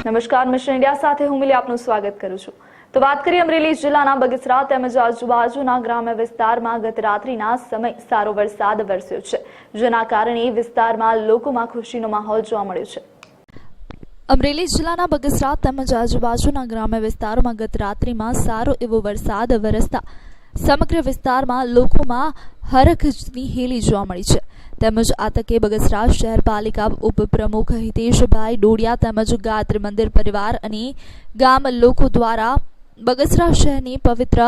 નમસ્કાર, mission India સાથે હું મિલી આપનું સ્વાગત કરું છું। તો વાત કરીએ અમરેલી જિલ્લાના બગસરા તેમજ આજુબાજુના ગ્રામ્ય વિસ્તારમાં ગત રાત્રિના સમય સારો વરસાદ વરસ્યો છે, જેના કારણે વિસ્તારમાં લોકોમાં ખુશીનો માહોલ જોવા મળ્યો છે। અમરેલી જિલ્લાના બગસરા તેમજ આજુબાજુના ગ્રામ્ય વિસ્તારોમાં ગત રાત્રિમાં સારો એવો વરસાદ વરસતા સમગ્ર વિસ્તારમાં લોકોમાં હરખની હેલી જોવા મળી છે। તેમજ આ તકે બગસરા શહેર પાલિકા ઉપપ્રમુખ હિતેશભાઈ ડોડિયા તેમજ ગાયત્રી મંદિર પરિવાર અને ગામ લોકો દ્વારા બગસરા શહેરની પવિત્ર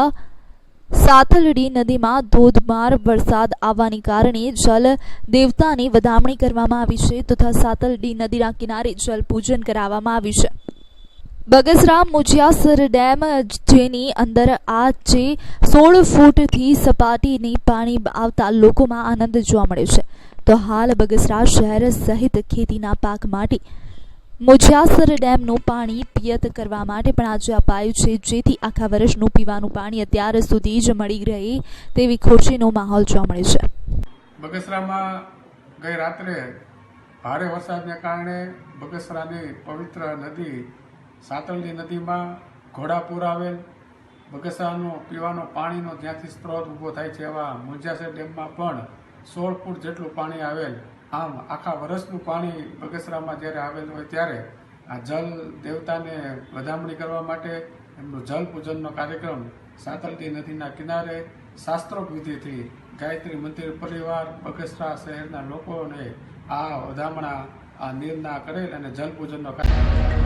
સાતલડી નદીમાં ધોધમાર વરસાદ આવવાને કારણે જલ દેવતાની વધામણી કરવામાં આવી છે તથા સાતલડી નદીના કિનારે જલ પૂજન કરાવવામાં આવ્યું છે। બગસરા મુજિયાસર ડેમ જેની અંદર આજે 16 ફૂટથી સપાટીની પાણી આવતા લોકોમાં આનંદ જોવા મળ્યો છે। તો હાલ બગસરા શહેર સહિત ખેતીના પાક માટે મુજિયાસર ડેમનું પાણી પિયત કરવા માટે પણ આજે અપાયું છે, જેથી આખા વર્ષનું પીવાનું પાણી અત્યાર સુધી જ મળી રહે તેવી ખુશીનો માહોલ જોવા મળ્યો છે। બગસરામાં ગઈ રાત્રે ભારે વરસાદને કારણે બગસરાની પવિત્ર નદી સાતલડી નદીમાં ઘોડાપૂર આવેલ બગસરાનો પીવાનો પાણીનો જ્યાંથી સ્ત્રોત ઊભો થાય છે એવા મુજિયાસર ડેમમાં પણ 16 ફૂટ જેટલું પાણી આવેલ। આમ આખા વર્ષનું પાણી બગસરામાં જ્યારે આવેલ હોય ત્યારે આ જલ દેવતાને વધામણી કરવા માટે એમનું જલ પૂજનનો કાર્યક્રમ સાતલડી નદીના કિનારે શાસ્ત્રોક્ત વિધિથી ગાયત્રી મંદિર પરિવાર બગસરા શહેરના લોકોને આ વધામણા આ નિર્ણય કરેલ અને જલ પૂજનનો કાર્યક્રમ